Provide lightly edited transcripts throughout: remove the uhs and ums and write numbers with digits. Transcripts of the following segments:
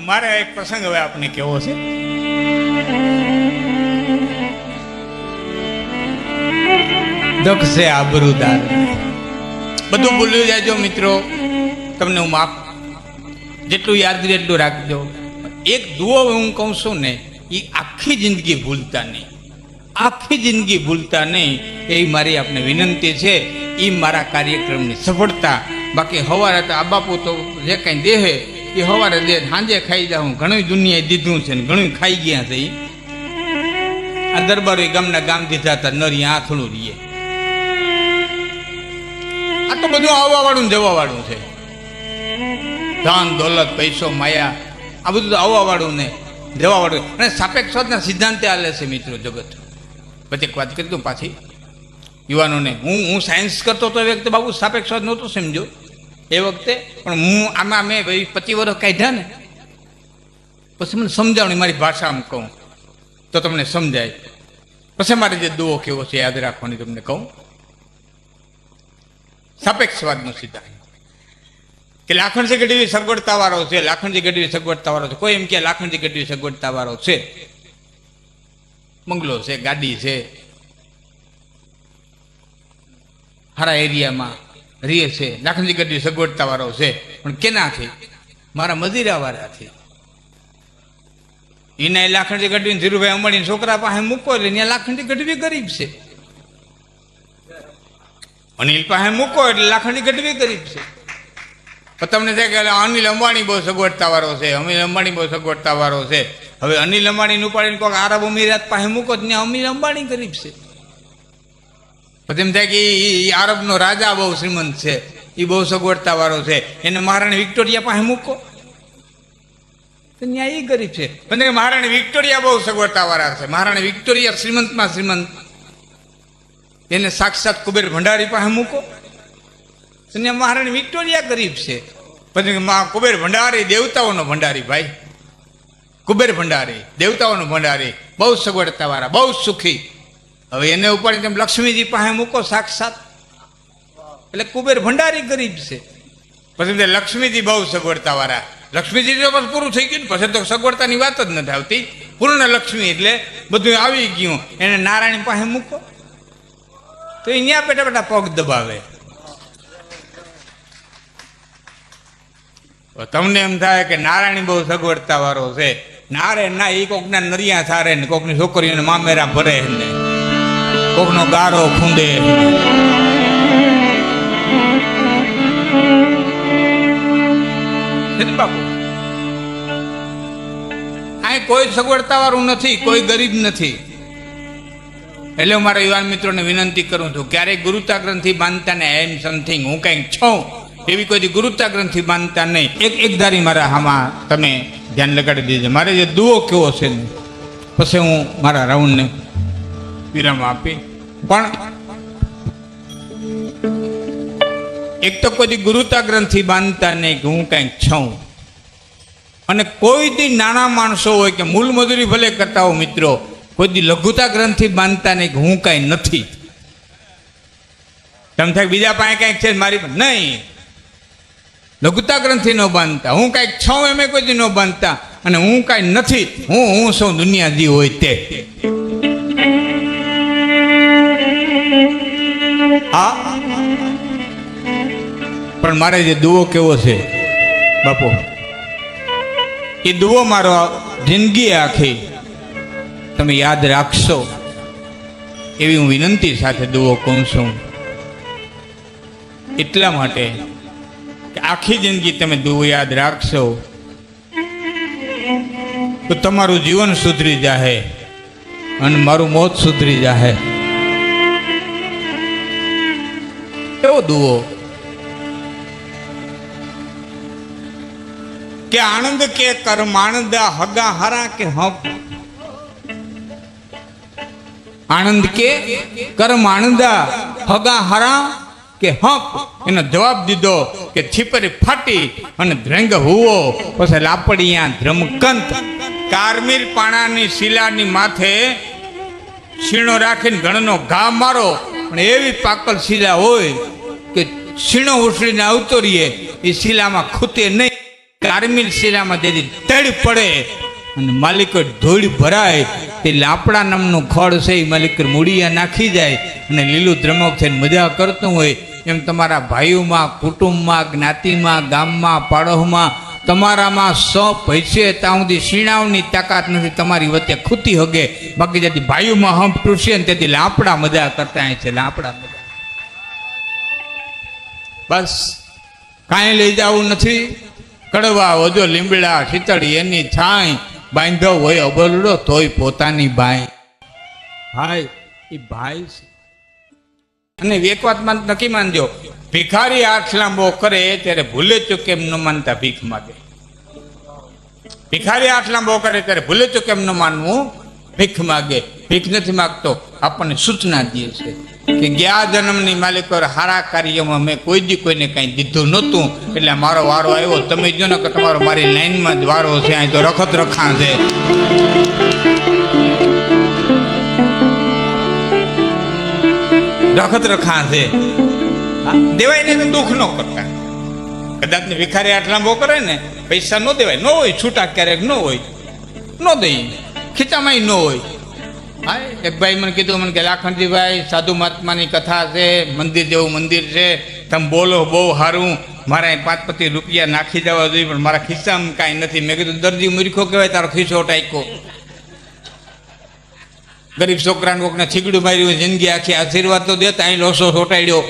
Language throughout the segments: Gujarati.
મારે એક પ્રસંગ હવે આપને કેવો છે. દુઃખ છે આબરૂદાર, બધું ભૂલી જાજો મિત્રો, તમને હું માફ જેટલું યાદ રહે એટલું રાખજો. એક દુઓ હું કહું છું ને, એ આખી જિંદગી ભૂલતા નહીં, આખી જિંદગી ભૂલતા નહીં, એ મારી આપને વિનંતી છે. એ મારા કાર્યક્રમની સફળતા. બાકી હવારે તો આ બાપુ તો જે કંઈ દેહે એ હવારે દે, સાંજે ખાઈ જાઉં. ઘણું દુનિયાએ દીધું છે ને ઘણું ખાઈ ગયા છે. આ દરબારો ગામના ગામ દીધા હતા, નરી આથડું રહીએ. આ તો બધું આવવા વાળું જવા વાળું છે. ધન દોલત પૈસો માયા આ બધું તો આવવા વાળું ને જવા વાળું. અને સાપેક્ષવાદના સિદ્ધાંતે હાલે છે મિત્રો જગત. પછી એક વાત કરી દઉં પાછી યુવાનોને. હું સાયન્સ કરતો તો એ વખતે બાબુ સાપેક્ષવાદ નહોતો સમજો એ વખતે, પણ હું આમાં મેં 25 વર્ષ કાઢ્યા ને પછી મને સમજાવણી મારી ભાષામાં કહું તો તમને સમજાય. પછી મારે જે દુઓ કેવો છે યાદ રાખવાની તમને કહું. સાપેક્ષવાદનો સિદ્ધાંત કે લાખણજી ગઢવી સગવડતા વાળો છે, લાખણજી ગઢવી સગવડતા વાળો છે. કોઈ એમ કે લાખણજી ગઢવી સગવડતા વાળો છે, બંગલો છે, ગાડી છે, હારા એરિયામાં રીએ છે, લાખણજી ગઢવી સગવડતા વાળો છે. પણ કેનાથી? મારા મજીરા વાળાથી. એના લાખણજી ગઢવી ધીરુભાઈ અંબાણી છોકરા પાસે મૂકો એટલે ત્યાં લાખણજી ગઢવી ગરીબ છે. અનિલ પાસે મૂકો એટલે લાખણજી ગઢવી ગરીબ છે. પણ તમને થાય કે અનિલ અંબાણી બહુ સગવડતા વાળો છે, અનિલ અંબાણી બહુ સગવડતા વાળો છે. હવે અનિલ અંબાણી ઉપાડીને કોઈ આરબ અમીરાત પાસે મૂકો ત્યાં અનિલ અંબાણી ગરીબ છે. પછી એમ થાય કે એ આરબનો રાજા બહુ શ્રીમંત છે, એ બહુ સગવડતા વાળો છે. એને મહારાણી વિક્ટોરિયા પાસે મૂકો તો ત્યાં એ ગરીબ છે. પણ મહારાણી વિક્ટોરિયા બહુ સગવડતા વાળા છે, મહારાણી વિક્ટોરિયા શ્રીમંતમાં શ્રીમંત. એને સાક્ષાત કુબેર ભંડારી પાસે મૂકો તો ત્યાં મહારાણી વિક્ટોરિયા ગરીબ છે. પછી કુબેર ભંડારી દેવતાઓનો ભંડારી, ભાઈ કુબેર ભંડારી દેવતાઓનો ભંડારી, બહુ સગવડતા વાળા, બહુ સુખી. હવે એને ઉપાડી તમે લક્ષ્મીજી પાસે મૂકો સાક્ષાત એટલે કુબેર ભંડારી ગરીબ છે. પછી લક્ષ્મીજી બહુ સગવડતા વાળા, લક્ષ્મીજી તો બસ પૂરું થઈ ગયું ને. પછી તો સગવડતાની વાત જ નથી આવતી. પૂર્ણ લક્ષ્મી એટલે બધું આવી ગયું. એને નારાયણ પાસે મૂકો તો એ ત્યાં બેઠા બેઠા પગ દબાવે. તમને એમ થાય કે નારાયણ બહુ સગવડતા વાળો છે. નારાયણ ના, એ કોકના નરિયા સારે ને કોકની છોકરીઓને મામેરા ભરે ને કોકનો ગારો ખૂંદે. બાપુ આ કોઈ સગવડતા વાળું નથી, કોઈ ગરીબ નથી. એટલે હું મારા યુવાન મિત્રોને વિનંતી કરું છું, ક્યારેય ગુરુતા ગ્રંથિ બાંધતા ને એમ સમથિંગ હું કંઈક છું એવી કોઈ ગુરુતા ગ્રંથિ બાંધતા નહીં. એક ધારી મારા આમાં તમે ધ્યાન લગાડી દીધે. મારે જે દુઓ કેવો છે ને પછી હું મારા રાઉન્ડને વિરામ આપી. પણ એક તો કોઈ ગુરુતા ગ્રંથિ બાંધતા નહીં કે હું કંઈક છું. અને કોઈ દી નાના માણસો હોય કે મૂલ મજૂરી ભલે કરતા હો મિત્રો, કોઈ દી લઘુતા ગ્રંથિ બાંધતા નહીં કે હું કાંઈ નથી. તમે થાય બીજા પાસે કાંઈક છે મારી પાસે નહીં. લઘુતા ગ્રંથિ ન બાંધતા, હું કાંઈક છું એમ કોઈ દી ન બાંધતા. અને હું કાંઈ નથી, હું છું દુનિયા જી હોય તે. હા, પણ મારે જે દુઓ કેવો છે બાપુ, એ દુઓ મારો જિંદગી આખી તમે યાદ રાખશો એવી હું વિનંતી સાથે દુઓ કહું છું. એટલા માટે કે આખી જિંદગી તમે દુઓ યાદ રાખશો તો તમારું જીવન સુધરી જાહે અને મારું મોત સુધરી જાહે. એવો દુઓ કે આનંદ કે કરમાણદા હગા હરા કે હક. આનંદ કે કરમાણદા હગા હરા કે હક. એનો જવાબ દીધો કે છીપરી ફાટી અને ધ્રંગ હુવો પછી લાપડિયા ધ્રમકંત. કારમીર પાણાની શિલાની માથે શીણો રાખીને ઘણનો ઘા મારો, પણ એવી પાકલ શિલા હોય કે શીણો ઉછળીને આવતો રહીએ, એ શિલામાં ખૂતે નહીં. કારમિલ શિલામાં તેથી તડ પડે અને માલિકો ધૂળ ભરાય તે લાપડા નામનું ખડ છે એ માલિક મૂળિયા નાખી જાય અને લીલું દ્રમક થઈને મજા કરતું હોય એમ તમારા ભાઈઓમાં, કુટુંબમાં, જ્ઞાતિમાં, ગામમાં, પાડોશમાં તમારામાં સપ હશે ત્યાં સુધી શીણાવની તાકાત નથી તમારી વચ્ચે ખૂતી હગે. બાકી જેથી ભાઈઓમાં હંપ તૂટશે ને તેથી લાપડા મજા કરતા છે, લાપડા મજા. બસ કાંઈ લઈ જવું નથી. કડવા વજો લીમડા ખીચડી એની છાંય બાંધો હોય અબરડો તોય પોતાની ભાઈ. ભાઈ એ ભાઈ છે. અને એક વાતમાં નક્કી માનજો, ભિખારી આંખ લાંબો કરે ત્યારે ભૂલે ચૂકે એમ ન માનતા ભીખ માગે. ભિખારી આંખ લાંબો કરે ત્યારે ભૂલે ચૂકે એમ ન માનવું, ભીખ માગે. ભીખ નથી માગતો, આપણને સૂચના દે છે કે ગયા જન્મની માલિકો હારા કાર્યમાં મેં કોઈ દી કોઈને કાંઈ દીધું નહોતું એટલે મારો વારો આવ્યો. તમે જો ને કે તમારો મારી લાઈનમાં જ વારો છે, અહીં તો રખત રખા છે. રખત રખા છે, દેવાય ને દુઃખ ન કરતા. કદાચ ને ભિખારી આટલા બહુ કરે ને પૈસા ન દેવાય, ન હોય છૂટા, ક્યારેક ન હોય, ન દઈ, ખીચામાં ન હોય. હા, એક ભાઈ મને કીધું, મને કે લાખણજીભાઈ સાધુ મહાત્માની કથા છે, મંદિર જેવું મંદિર છે, તમે બોલો બહુ સારું, મારા 5-5 રૂપિયા નાખી જવા જોઈએ પણ મારા ખિસ્સામાં કાંઈ નથી. મેં કીધું દરજી મૂર્ખો કહેવાય, તારો ખિસ્સો ટાઈકો. ગરીબ છોકરાને કોકને છીગડું માર્યું, જિંદગી આખી આશીર્વાદ તો દેતા, અહીં લોસો સોટાડ્યો.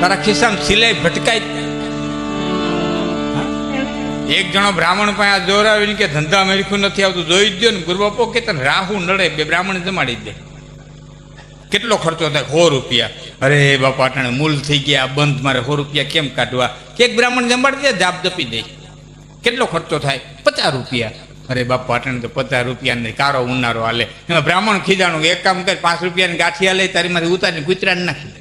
તારા ખિસ્સામાં સિલાઈ ભટકાય. એક જણો બ્રાહ્મણ પાસે જોર આવીને કે ધંધા મેળખું નથી આવતું, જોઈ જ દો ને ગુરુબાપો કે તને રાહુ નડે, 2 બ્રાહ્મણ જમાડી દે. કેટલો ખર્ચો થાય? 100 રૂપિયા. અરે બાપા અટાણે મૂલ થઈ ગયા, બંધ, મારે 100 રૂપિયા કેમ કાઢવા? કે એક બ્રાહ્મણ જમાડી દે, જાપ જપી દે. કેટલો ખર્ચો થાય? 50 રૂપિયા. અરે બાપા અટાણે તો 50 રૂપિયા નહીં, કારો ઉનારો હાલે. એમાં બ્રાહ્મણ ખીજાણું, એક કામ કરે, 5 રૂપિયાની ગાંઠી હાલે, તારી માંથી ઉતારીને કૂતરાને નાખી દે.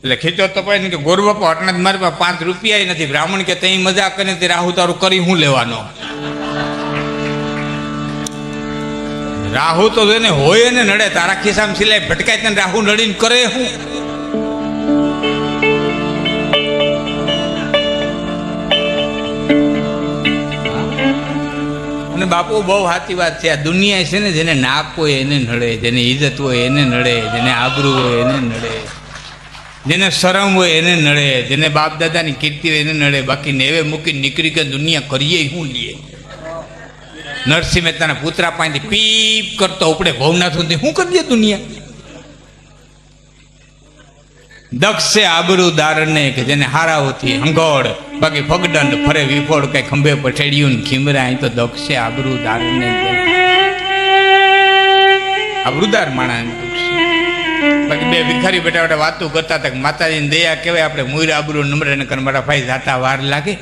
એટલે ખીચો તો પડે ને કે ગોરબાપા અટણા મારી પાસે 5 રૂપિયા નથી. બ્રાહ્મણ કે તઈ મજા કરીને તે રાહુ તારું કરી હું લેવાનો? રાહુ તો એને હોય ને નડે, તારા ખિસ્સામાં સિલાઈ ભટકાય તને રાહુ નડીને કરે હું? અને બાપુ બહુ સાચી વાત છે, આ દુનિયા છે ને જેને નાક હોય એને નડે, જેને ઇજ્જત હોય એને નડે, જેને આબરૂ હોય એને નડે, જેને શરમ હોય એને નડે, જેને બાપ દાદાની કીર્તિ હોય એને નડે. બાકી નેવે મૂકી નીકળી કે દુનિયા કરીએ શું લીએ? નરસિંહ મહેતાના પુત્રા પાસેથી પીપ કરતો ઉપડે ભવનાથ સુધી શું કરીએ દુનિયા? દક્ષ છે આબરૂદારને કે જેને હારાઓથી હંગોળ, બાકી ફગડંડ ફરે વિફોડ, કઈ ખંભે પછેડ્યું ને ખીમરા. અહીં તો દક્ષ છે આબરૂદારને, આબરૂદાર માણસ. બાકી 2 ભિખારી બેટા બેટા વાતો કરતા હતા કે માતાજીની દયા કહેવાય, આપણે મુર આબરૂ નમ્ર ને કર મારા ભાઈ જાતા વાર લાગે.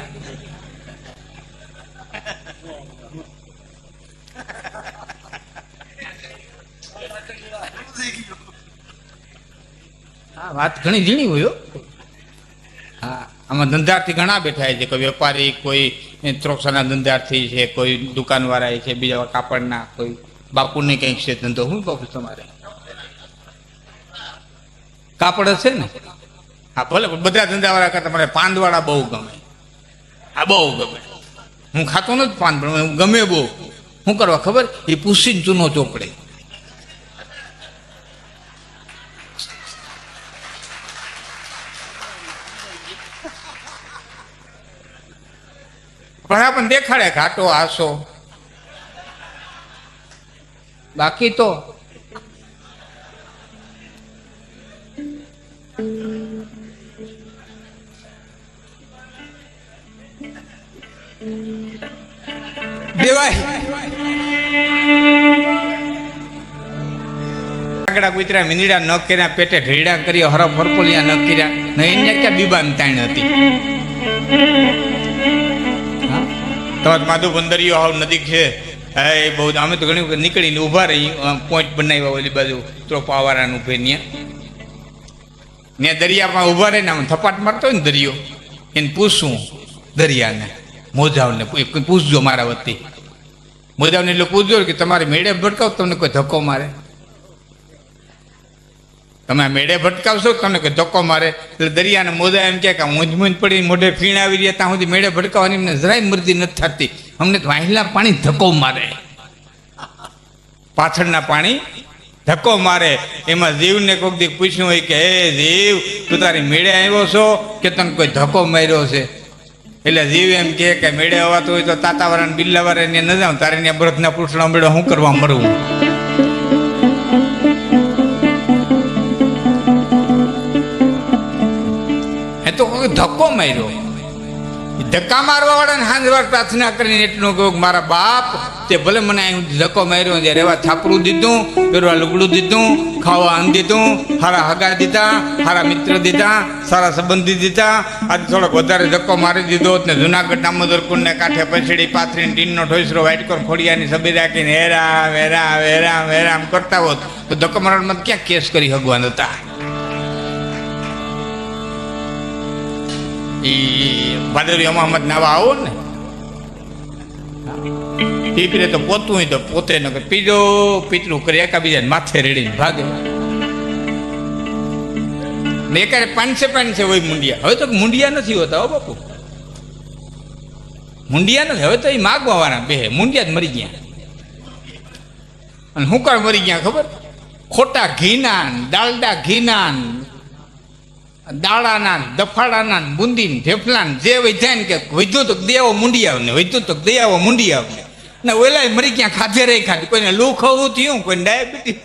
હા, વાત ઘણી ઝીણી હોય. હા, આમાં ધંધાર્થી ઘણા બેઠા છે, કોઈ વેપારી, કોઈ ત્રોક્ષાના ધંધાર્થી છે, કોઈ દુકાનવાળા છે, બીજા કાપડના, કોઈ બાપુને કંઈક છે ધંધો. શું બાપુ તમારે કાપડ હશે ને? હા, ભલે બધા ધંધાવાળા કરતા મને પાંદવાળા બહુ ગમે. હા, બહુ ગમે. હું ખાતો નથી પાન, પણ ગમે બહુ. શું કરવા ખબર? એ પૂછીને ચૂનો ચોપડે. પણ આપણને દેખાડે ઘાટો આસો. બાકી તો દેવાય. કાંકડા કુતરા મીંદડા ન કર્યા, પેટે ઢેડા કરી, હરફ હરપોલિયા ન કર્યા, એને ક્યાં બીબાન તાણ હતી. તમારે માધુ બંદરીઓ હાવ નજીક છે. એ બહુ અમે તો ઘણી વખત નીકળીને ઊભા રહી, પોઈન્ટ બનાવ્યા ઓલી બાજુ ત્રોપાવાળાનું ઉભે ત્યાં દરિયામાં ઊભા રહીને આમ થપાટ મારતો હોય ને દરિયો, એને પૂછવું દરિયાને, મોજાવને પૂછજો મારા વતી. મોજાવને એટલે પૂછજો કે તમારે મેળે ભટકાવ તમને કોઈ ધક્કો મારે? તમે આ મેળે ભટકાવશો તમને કોઈ ધક્કો મારે એટલે દરિયાના મોજા એમ કે ઊંઝ પડી મોઢે ફીણ આવી રહ્યા ત્યાં સુધી મેળે ભટકાવવાની અમને જરાય મરજી નથી થતી, અમને તો વાહેલા પાણી ધક્કો મારે, પાછળના પાણી ધક્કો મારે. એમાં જીવને કોઈક દી પૂછ્યું હોય કે હે જીવ તું તારી મેળે આવ્યો છો કે તને કોઈ ધક્કો માર્યો છે? એટલે જીવ એમ કે મેળે અવાતું હોય તો તાતાવાળા બિલ્લાવાળા ને ન જાઉં, તારે ત્યાં બળદના પૂછડા મેળો શું કરવા મરવું? એ તો કોઈ ધક્કો માર્યો. ધક્કા મારવા વાળાને હાંજવાર પ્રાર્થના કરીને એટલું કહ્યું મારા બાપ તે ભલે મને અહીં ધક્કો માર્યો, જ્યારે રહેવા છાપરું દીધું, પહેરવા લુગડું દીધું, ખાવા અન્ન દીધું, સારા હગા દીધા, સારા મિત્ર દીધા, સારા સંબંધી દીધા, આજે થોડોક વધારે ધક્કો મારી દીધો ને જુનાગઢ દામોદર કુંડને કાંઠે પછડી પાથરીને ટીનનો ઠોસરો વાઇટકોર ખોડિયાની સબી રાખીને હેરામ હેરામ હેરામ હેરામ કરતા હોત તો ધક્કો મારવામાં ક્યાં કેસ કરી હગવાન હતા? એ ભાદરવી અમામદ નાવા આવો ને પીપરે તો પોતું હોય તો પોતે ન પીજો પીતરું કરી એકાબીજાને માથે રેડીને ભાગે ને એકારે પાંચસે હોય મુંડિયા. હવે તો મુંડિયા નથી હોતા હો બાપુ, મુંડિયા નથી હવે તો એ માગવાવાળા બે મુંડિયા જ મરી ગયા. અને હું કાળ મરી ગયા ખબર? ખોટા ઘીના ડાલડા ઘીના દાડાના દફાડાના બુંદી ઢેફલા જે વધ્યા ને કે વધ્યું તો દેવો મુંડિયા ને વધ્યું તો દયાવો મુંડિયા ને ઓલા મરી ગયા ખાધે રહી ખાધી, કોઈને લૂ ખવું થયું, કોઈને ડાયાબિટીસ